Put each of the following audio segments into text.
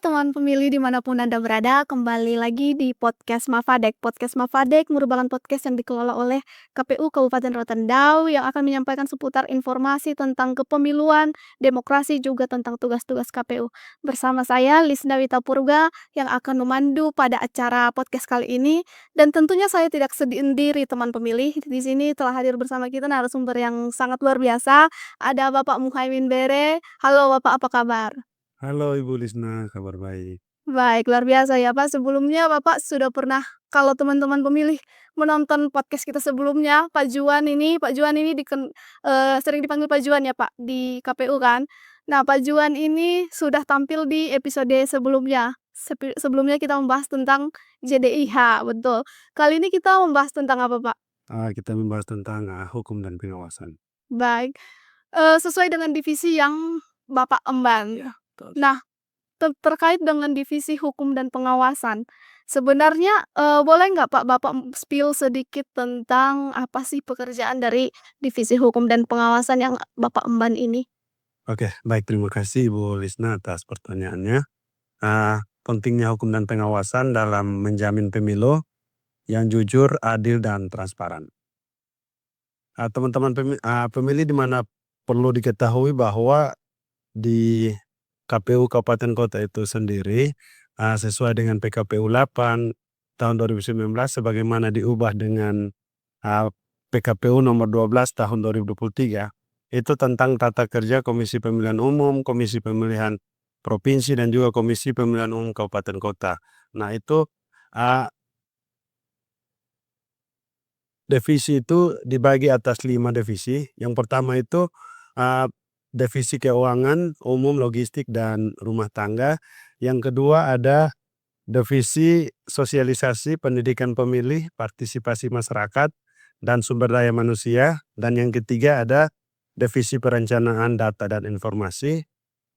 teman pemilih dimanapun Anda berada, kembali lagi di podcast Mafadek. Podcast Mafadek merupakan podcast yang dikelola oleh KPU Kabupaten Rotendao yang akan menyampaikan seputar informasi tentang kepemiluan, demokrasi, juga tentang tugas-tugas KPU. Bersama saya, Lisna Wita Purga, yang akan memandu pada acara podcast kali ini. Dan tentunya saya tidak sendiri, teman pemilih. Di sini telah hadir bersama kita narasumber yang sangat luar biasa. Ada Bapak Muhaimin Bere. Halo Bapak, apa kabar? Halo Ibu Lisna, kabar baik. Baik, luar biasa ya Pak. Sebelumnya Bapak sudah pernah kalau teman-teman pemilih menonton podcast kita sebelumnya, Pak Juan ini sering dipanggil Pak Juan ya Pak, di KPU kan. Nah, Pak Juan ini sudah tampil di episode sebelumnya. Sebelumnya kita membahas tentang JDIH, betul. Kali ini kita membahas tentang apa Pak? Kita membahas tentang hukum dan pengawasan. Baik, sesuai dengan divisi yang Bapak emban. Ya, betul. Nah, terkait dengan divisi hukum dan pengawasan, sebenarnya, boleh nggak Pak Bapak spill sedikit tentang apa sih pekerjaan dari divisi hukum dan pengawasan yang Bapak emban ini? Oke, baik, terima kasih Ibu Lisna atas pertanyaannya. Pentingnya hukum dan pengawasan dalam menjamin pemilu yang jujur, adil, dan transparan. Teman-teman pemilih di mana perlu diketahui bahwa di KPU Kabupaten Kota itu sendiri, sesuai dengan PKPU 8 tahun 2019 sebagaimana diubah dengan PKPU nomor 12 tahun 2023, itu tentang tata kerja Komisi Pemilihan Umum, Komisi Pemilihan Provinsi, dan juga Komisi Pemilihan Umum Kabupaten Kota. Nah, itu divisi itu dibagi atas 5 divisi. Yang pertama itu divisi keuangan, umum, logistik, dan rumah tangga. Yang kedua ada divisi sosialisasi, pendidikan pemilih, partisipasi masyarakat, dan sumber daya manusia. Dan yang ketiga ada divisi perencanaan data dan informasi.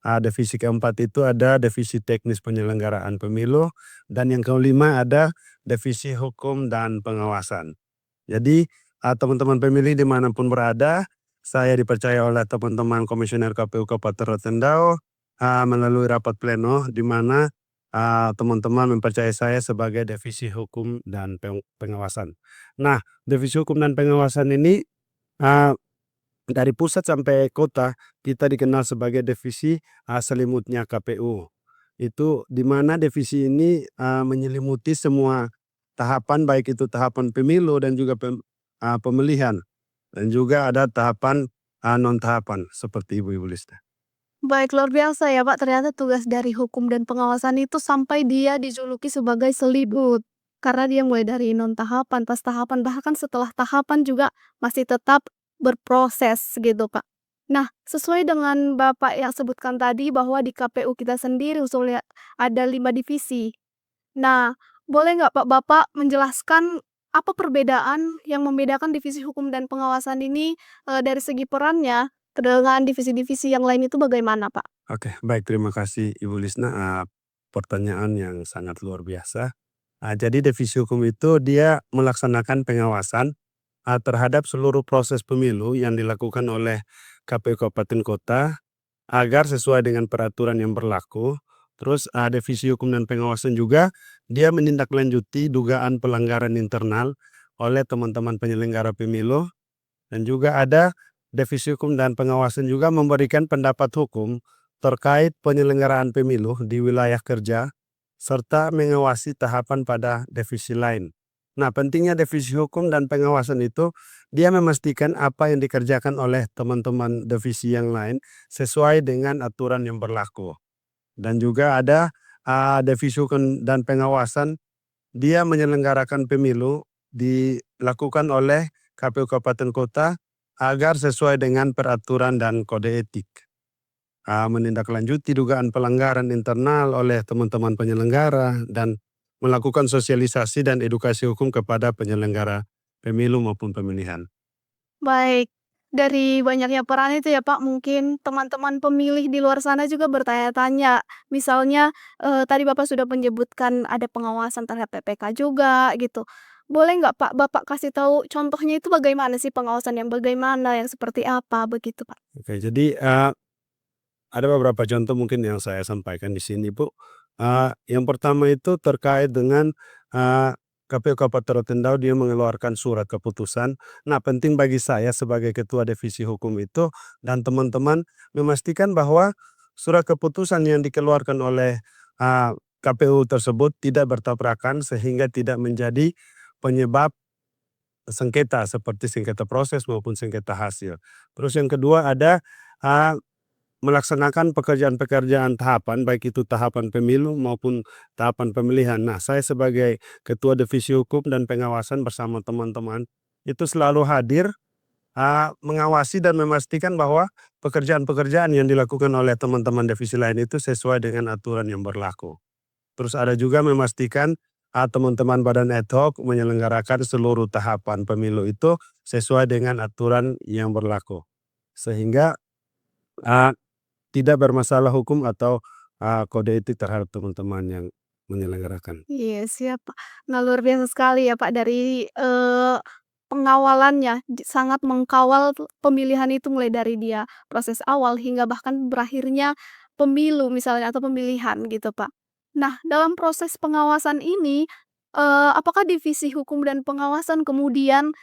Divisi keempat itu ada divisi teknis penyelenggaraan pemilu. Dan yang kelima ada divisi hukum dan pengawasan. Jadi teman-teman pemilih dimanapun berada, saya dipercaya oleh teman-teman Komisioner KPU Kabupaten Rotendao melalui rapat pleno di mana teman-teman mempercayai saya sebagai divisi hukum dan pengawasan. Nah, divisi hukum dan pengawasan ini dari pusat sampai kota kita dikenal sebagai divisi selimutnya KPU. Itu di mana divisi ini menyelimuti semua tahapan, baik itu tahapan pemilu dan juga pemilihan, dan juga ada tahapan non tahapan seperti Ibu Lisna. Baik, luar biasa ya Pak, ternyata tugas dari hukum dan pengawasan itu sampai dia dijuluki sebagai selimut. Karena dia mulai dari non tahapan, pas tahapan, bahkan setelah tahapan juga masih tetap berproses gitu Pak. Nah, sesuai dengan Bapak yang sebutkan tadi bahwa di KPU kita sendiri usulnya ada 5 divisi. Nah, boleh nggak Pak Bapak menjelaskan apa perbedaan yang membedakan divisi hukum dan pengawasan ini, dari segi perannya dengan divisi-divisi yang lain itu bagaimana, Pak? Oke, baik, terima kasih Ibu Lisna, pertanyaan yang sangat luar biasa. Jadi divisi hukum itu dia melaksanakan pengawasan terhadap seluruh proses pemilu yang dilakukan oleh KPU Kabupaten Kota agar sesuai dengan peraturan yang berlaku. Terus divisi hukum dan pengawasan juga dia menindaklanjuti dugaan pelanggaran internal oleh teman-teman penyelenggara pemilu, dan juga ada divisi hukum dan pengawasan juga memberikan pendapat hukum terkait penyelenggaraan pemilu di wilayah kerja serta mengawasi tahapan pada divisi lain. Nah, pentingnya divisi hukum dan pengawasan itu dia memastikan apa yang dikerjakan oleh teman-teman divisi yang lain sesuai dengan aturan yang berlaku. Dan juga ada divisi hukum dan pengawasan dia menyelenggarakan pemilu dilakukan oleh KPU Kabupaten Kota agar sesuai dengan peraturan dan kode etik. Menindaklanjuti dugaan pelanggaran internal oleh teman-teman penyelenggara dan melakukan sosialisasi dan edukasi hukum kepada penyelenggara pemilu maupun pemilihan. Baik, dari banyaknya peran itu ya, Pak, mungkin teman-teman pemilih di luar sana juga bertanya-tanya. Misalnya, tadi Bapak sudah menyebutkan ada pengawasan terhadap PPK juga gitu. Boleh nggak, Pak, Bapak kasih tahu contohnya itu bagaimana sih pengawasan yang bagaimana, yang seperti apa begitu, Pak? Oke, jadi ada beberapa contoh mungkin yang saya sampaikan di sini, Bu. Yang pertama itu terkait dengan, KPU Kabupaten Rotendao dia mengeluarkan surat keputusan. Nah, penting bagi saya sebagai ketua divisi hukum itu dan teman-teman memastikan bahwa surat keputusan yang dikeluarkan oleh, KPU tersebut tidak bertabrakan sehingga tidak menjadi penyebab sengketa seperti sengketa proses maupun sengketa hasil. Terus yang kedua ada, eee, melaksanakan pekerjaan-pekerjaan tahapan, baik itu tahapan pemilu maupun tahapan pemilihan. Nah, saya sebagai Ketua Divisi Hukum dan Pengawasan bersama teman-teman, itu selalu hadir, mengawasi dan memastikan bahwa pekerjaan-pekerjaan yang dilakukan oleh teman-teman divisi lain itu sesuai dengan aturan yang berlaku. Terus ada juga memastikan, teman-teman badan ad hoc menyelenggarakan seluruh tahapan pemilu itu sesuai dengan aturan yang berlaku. Sehingga, eee tidak bermasalah hukum atau, kode etik terhadap teman-teman yang menyelenggarakan. Iya siap, Pak. Nah luar biasa sekali ya Pak dari, pengawalannya sangat mengkawal pemilihan itu mulai dari dia proses awal hingga bahkan berakhirnya pemilu misalnya atau pemilihan gitu, Pak. Nah dalam proses pengawasan ini, apakah divisi hukum dan pengawasan kemudian,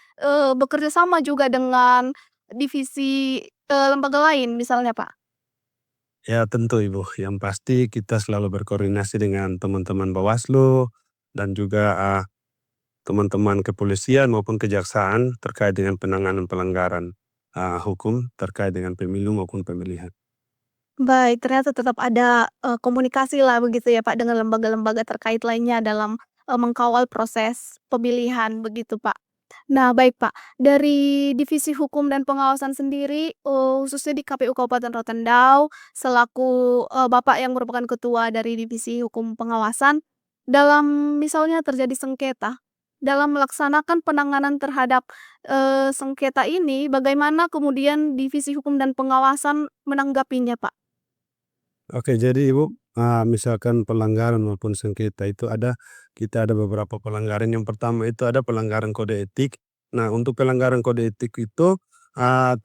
bekerja sama juga dengan divisi, lembaga lain misalnya, Pak? Ya tentu Ibu, yang pasti kita selalu berkoordinasi dengan teman-teman Bawaslu dan juga, teman-teman kepolisian maupun kejaksaan terkait dengan penanganan pelanggaran, hukum terkait dengan pemilu maupun pemilihan. Baik, ternyata tetap ada, komunikasi lah begitu ya Pak dengan lembaga-lembaga terkait lainnya dalam, mengkawal proses pemilihan begitu Pak. Nah baik Pak, dari Divisi Hukum dan Pengawasan sendiri, khususnya di KPU Kabupaten Rotendao selaku, Bapak yang merupakan ketua dari Divisi Hukum Pengawasan, dalam misalnya terjadi sengketa, dalam melaksanakan penanganan terhadap, sengketa ini bagaimana kemudian Divisi Hukum dan Pengawasan menanggapinya Pak? Oke, jadi Ibu, misalkan pelanggaran maupun sengketa itu kita ada beberapa pelanggaran. Yang pertama itu ada pelanggaran kode etik. Nah, untuk pelanggaran kode etik itu,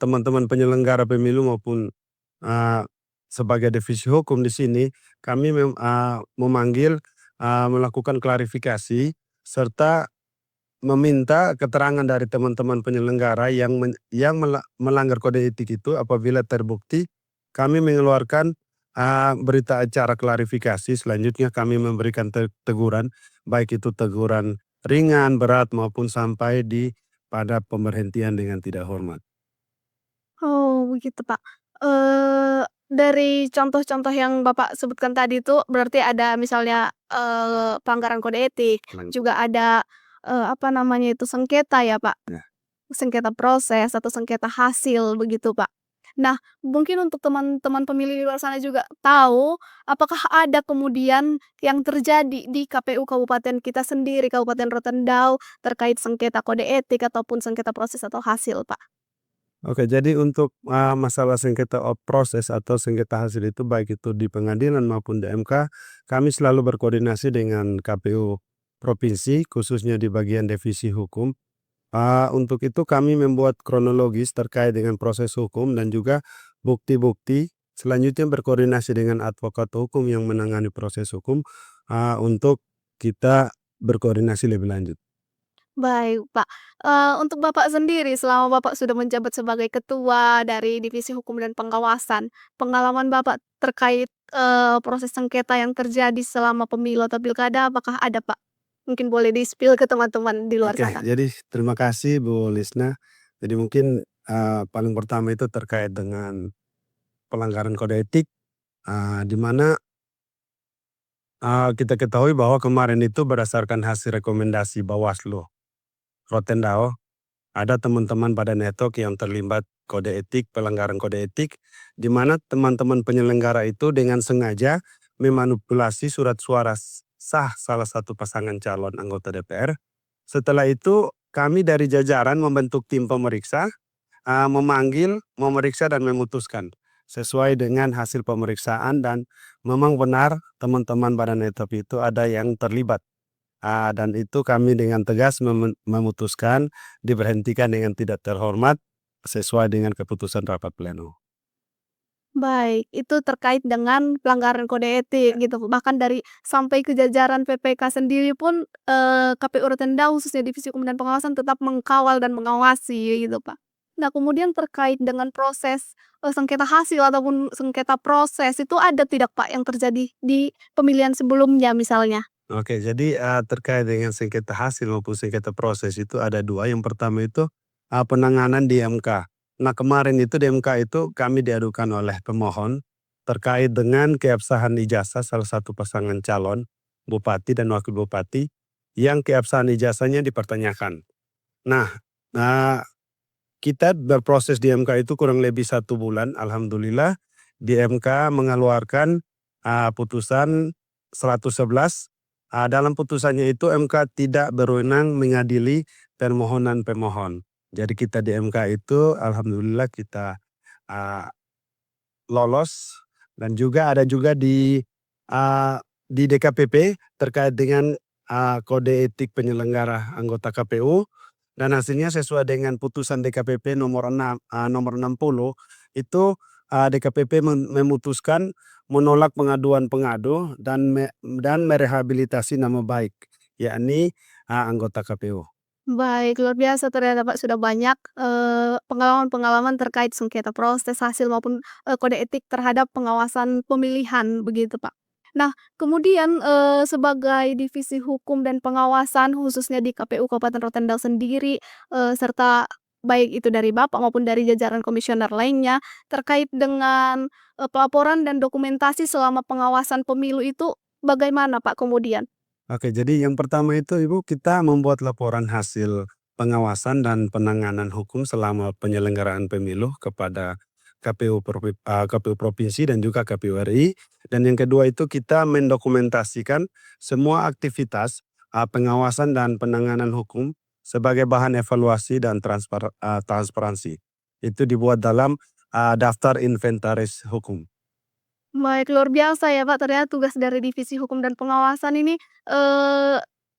teman-teman penyelenggara pemilu maupun, sebagai divisi hukum di sini, kami memanggil, melakukan klarifikasi serta meminta keterangan dari teman-teman penyelenggara yang melanggar kode etik itu apabila terbukti, kami mengeluarkan, berita acara klarifikasi. Selanjutnya kami memberikan teguran, baik itu teguran ringan, berat, maupun sampai pada pemberhentian dengan tidak hormat. Oh, begitu, Pak. Dari contoh-contoh yang Bapak sebutkan tadi itu berarti ada misalnya, pelanggaran kode etik, Pelang juga ada, apa namanya itu, sengketa ya, Pak? ya. Sengketa proses atau sengketa hasil begitu, Pak. Nah, mungkin untuk teman-teman pemilih di luar sana juga tahu, apakah ada kemudian yang terjadi di KPU kabupaten kita sendiri, Kabupaten Rotendao, terkait sengketa kode etik ataupun sengketa proses atau hasil, Pak? Oke, jadi untuk, masalah sengketa proses atau sengketa hasil itu baik itu di pengadilan maupun di MK, kami selalu berkoordinasi dengan KPU provinsi khususnya di bagian divisi hukum. Untuk itu kami membuat kronologis terkait dengan proses hukum dan juga bukti-bukti, selanjutnya berkoordinasi dengan advokat hukum yang menangani proses hukum, untuk kita berkoordinasi lebih lanjut. Baik, Pak. Untuk Bapak sendiri selama Bapak sudah menjabat sebagai ketua dari Divisi Hukum dan Pengawasan, pengalaman Bapak terkait, proses sengketa yang terjadi selama pemilu atau pilkada apakah ada, Pak? Mungkin boleh di-spill ke teman-teman di luar Oke, sana. jadi terima kasih Bu Lisna. Jadi mungkin, paling pertama itu terkait dengan pelanggaran kode etik, di mana, kita ketahui bahwa kemarin itu berdasarkan hasil rekomendasi Bawaslu Rotendao, ada teman-teman badan etok yang terlibat kode etik, pelanggaran kode etik, di mana teman-teman penyelenggara itu dengan sengaja memanipulasi surat suara sah salah satu pasangan calon anggota DPR. Setelah itu kami dari jajaran membentuk tim pemeriksa, memanggil, memeriksa dan memutuskan sesuai dengan hasil pemeriksaan dan memang benar teman-teman badan etok itu ada yang terlibat. Dan itu kami dengan tegas memutuskan diberhentikan dengan tidak terhormat sesuai dengan keputusan rapat pleno. Baik, itu terkait dengan pelanggaran kode etik gitu, bahkan dari sampai ke jajaran PPK sendiri pun, KPU Rotenda khususnya Divisi Hukum dan Pengawasan tetap mengkawal dan mengawasi gitu, Pak. Nah, kemudian terkait dengan proses, sengketa hasil ataupun sengketa proses itu ada tidak, Pak, yang terjadi di pemilihan sebelumnya misalnya? Oke, jadi, terkait dengan sengketa hasil maupun sengketa proses itu ada 2, yang pertama itu, penanganan di MK. Nah, kemarin itu di MK itu kami diadukan oleh pemohon terkait dengan keabsahan ijazah salah satu pasangan calon bupati dan wakil bupati yang keabsahan ijazahnya dipertanyakan. Nah, eee, kita berproses di MK itu kurang lebih 1 bulan, alhamdulillah di MK mengeluarkan, putusan 111. Dalam putusannya itu MK tidak berwenang mengadili permohonan pemohon. Jadi kita di MK itu alhamdulillah kita, eee, lolos, dan juga ada juga di DKPP terkait dengan, kode etik penyelenggara anggota KPU, dan hasilnya sesuai dengan putusan DKPP nomor 60 itu, DKPP memutuskan menolak pengaduan pengadu dan merehabilitasi nama baik, yakni, anggota KPU. Baik, luar biasa ternyata Pak sudah banyak, pengalaman-pengalaman terkait sengketa proses hasil maupun, kode etik terhadap pengawasan pemilihan begitu, Pak. Nah, kemudian, sebagai divisi hukum dan pengawasan khususnya di KPU Kabupaten Rotendao sendiri, serta baik itu dari Bapak maupun dari jajaran komisioner lainnya, terkait dengan, pelaporan dan dokumentasi selama pengawasan pemilu itu bagaimana Pak kemudian? Oke, jadi yang pertama itu Ibu, kita membuat laporan hasil pengawasan dan penanganan hukum selama penyelenggaraan pemilu kepada KPU provinsi dan juga KPU RI. Dan yang kedua itu kita mendokumentasikan semua aktivitas, pengawasan dan penanganan hukum sebagai bahan evaluasi dan transparansi. Itu dibuat dalam, daftar inventaris hukum. Baik, luar biasa ya, Pak, ternyata tugas dari Divisi Hukum dan Pengawasan ini,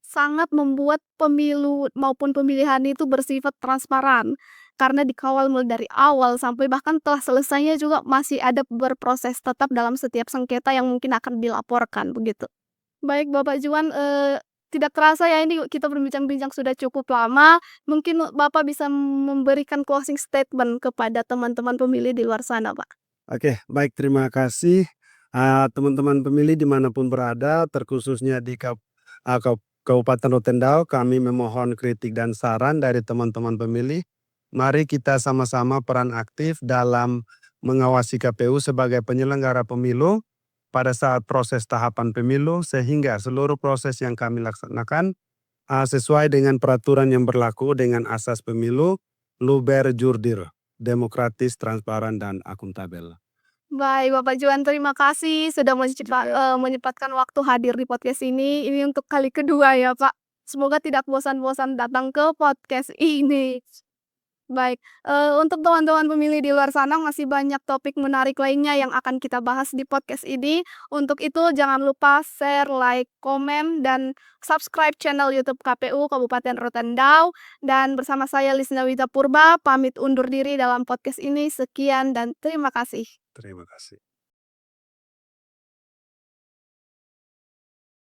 sangat membuat pemilu maupun pemilihan itu bersifat transparan. Karena dikawal mulai dari awal sampai bahkan telah selesainya juga masih ada berproses tetap dalam setiap sengketa yang mungkin akan dilaporkan, begitu. Baik, Bapak Juan, tidak terasa ya ini kita berbincang-bincang sudah cukup lama, mungkin Bapak bisa memberikan closing statement kepada teman-teman pemilih di luar sana, Pak. Oke, baik, terima kasih, teman-teman pemilih dimanapun berada, terkhususnya di Kabupaten Rotendao, kami memohon kritik dan saran dari teman-teman pemilih. Mari kita sama-sama peran aktif dalam mengawasi KPU sebagai penyelenggara pemilu pada saat proses tahapan pemilu, sehingga seluruh proses yang kami laksanakan, sesuai dengan peraturan yang berlaku dengan asas pemilu, luber jurdil, demokratis, transparan, dan akuntabel. Baik, Bapak Juan, terima kasih sudah menyempatkan waktu hadir di podcast ini. Ini untuk kali kedua ya, Pak. Semoga tidak bosan-bosan datang ke podcast ini. Baik, untuk teman-teman pemilih di luar sana masih banyak topik menarik lainnya yang akan kita bahas di podcast ini. Untuk itu jangan lupa share, like, komen, dan subscribe channel YouTube KPU Kabupaten Rotendao. Dan bersama saya Lisna Wita Purba, pamit undur diri dalam podcast ini. Sekian dan terima kasih. Terima kasih.